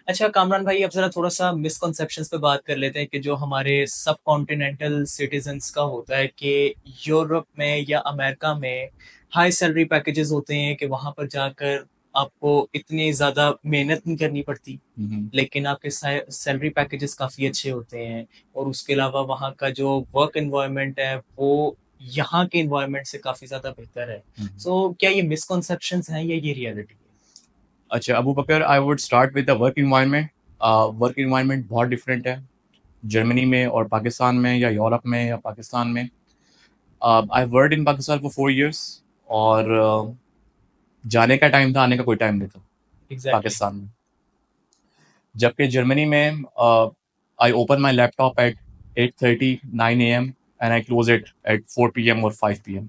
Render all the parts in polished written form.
अच्छा कामरान भाई, अब ज़रा थोड़ा-सा मिसकंसेप्शंस पे बात कर लेते हैं कि जो हमारे सब कॉन्टिनेंटल सिटीज़न्स का होता है कि यूरोप में या अमेरिका में हाई सैलरी पैकेजेज़ होते हैं कि वहाँ पर जाकर आपको इतनी ज़्यादा मेहनत नहीं करनी पड़ती, हम्म। लेकिन आपके सैलरी पैकेजेज़ काफ़ी अच्छे होते हैं और उसके अलावा वहाँ का जो वर्क एनवायरनमेंट है, वो यहाँ के एनवायरनमेंट से काफ़ी ज़्यादा बेहतर है। हम्म। सो क्या ये मिसकंसेप्शंस हैं या ये रियलिटी है? अच्छा, Abu Bakr, I would start with the work environment. Work environment बहुत डिफरेंट है जर्मनी में और पाकिस्तान में, या यूरोप में या पाकिस्तान में। I worked in Pakistan for 4 years, और जाने का टाइम था, आने का कोई टाइम नहीं था एग्ज़ैक्टली। पाकिस्तान में। जबकि जर्मनी में I open my laptop at 8:30 9 a.m. And I close it at 4 p.m. और 5 p.m.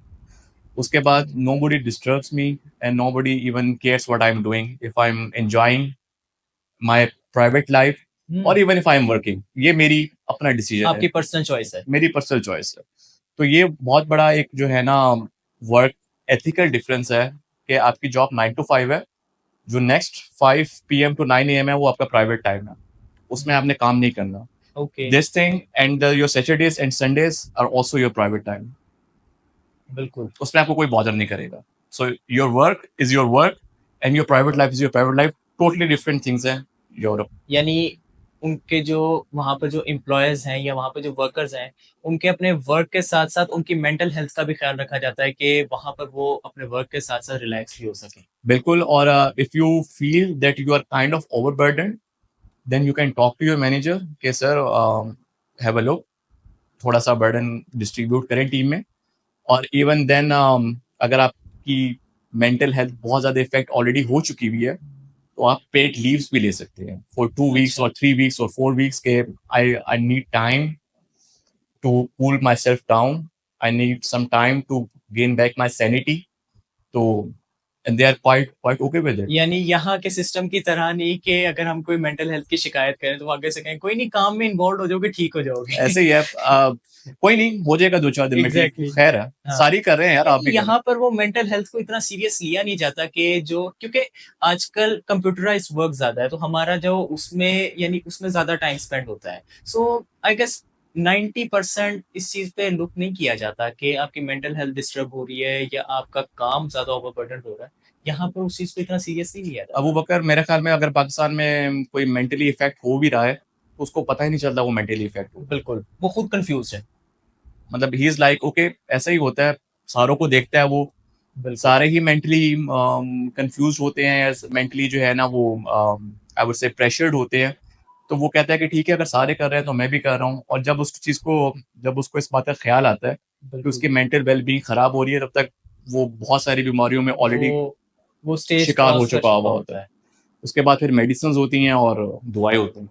उसके बाद nobody disturbs me, and nobody even cares what I am doing, if I am enjoying my private life हुँ, और even if I am working. ये मेरी अपना decision है, आपकी पर्सनल चॉइस है। मेरी पर्सनल चॉइस है। तो ये बहुत बड़ा एक जो है ना, वर्क एथिकल डिफरेंस है कि आपकी जॉब 9 to 5 है, जो नेक्स्ट 5 p.m. to 9 a.m. है वो आपका प्राइवेट टाइम है, उसमें हुँ, आपने काम नहीं करना। Okay, this thing and your Saturdays and Sundays are also your private time, बिल्कुल। उसमें आपको कोई बॉदर नहीं करेगा। So your work is your work and your private life is your private life. Totally different things हैं Europe. यानी उनके जो वहाँ पे जो एम्प्लॉयर्स हैं या वहाँ पे जो वर्कर्स हैं, उनके अपने वर्क के साथ-साथ उनकी मेंटल हेल्थ का भी ख्याल रखा जाता है कि वहाँ पर वो अपने वर्क के साथ-साथ रिलैक्स भी हो सकें। बिल्कुल। और if you feel that you are kind of overburden, then you can talk to your manager कि सर, हैव अ लुक, थोड़ा सा बर्डन डिस्ट्रीब्यूट करें टीम में। और इवन देन अगर आपकी मेंटल हेल्थ बहुत ज़्यादा इफेक्ट ऑलरेडी हो चुकी हुई है, तो आप पेड लीव्स भी ले सकते हैं फॉर 2 वीक्स अच्छा, और 3 वीक्स और 4 वीक्स के। I need time to cool myself down, I need some time to gain back my sanity. तो and they are quite quite okay with it. यानी यहाँ के सिस्टम की तरह नहीं कि अगर हम कोई मेंटल हेल्थ की शिकायत करें तो वो आगे से कहें, "कोई नहीं, काम में इन्वॉल्व हो जाओगे, ठीक हो जाओगे।" ऐसे ही है, कोई नहीं, हो जाएगा 2-4 दिन में ठीक, एग्ज़ैक्टली। खैर है। हाँ। सारी कर रहे हैं यार, आप यानी भी करें। यहाँ पर वो मेंटल हेल्थ को इतना सीरियस लिया नहीं जाता कि जो क्योंकि आजकल कंप्यूटराइज्ड वर्क ज़्यादा है, तो हमारा जो उसमें यानी उसमें ज़्यादा टाइम स्पेंड होता है। सो आई गेस 90% इस चीज़ पे लुक नहीं किया जाता कि आपकी मेंटल हेल्थ डिस्टर्ब हो रही है या आपका काम ज़्यादा ओवरबर्डन हो रहा है। यहाँ पर उस चीज़ को इतना सीरियस नहीं लिया अबू जाता। बकर, मेरे ख्याल में अगर पाकिस्तान में कोई मेंटली इफेक्ट हो भी रहा है, तो उसको पता ही नहीं चलता वो मेंटली इफेक्ट हो रहा है। बिल्कुल, वो खुद कन्फ्यूज़्ड है। मतलब ही इज लाइक ओके, ऐसा ही होता है, सारों को देखता है वो, बिल्कुल। सारे ही मेंटली कंफ्यूज होते हैं, मेंटली जो है ना वो आई वुड से प्रेशर्ड होते हैं। तो वो कहता है कि ठीक है, अगर सारे कर रहे हैं तो मैं भी कर रहा हूँ। और जब उस चीज़ को, जब उसको इस बात का ख्याल आता है कि बिल्कुल। उसकी मेंटल वेलबींग खराब हो रही है, तब तक वो बहुत सारी बीमारियों में वो ऑलरेडी वो स्टेज शिकार हो क्रॉस कर चुका चुका हुआ होता होता है। है। उसके बाद फिर मेडिसिन होती हैं और दुआएं होती हैं।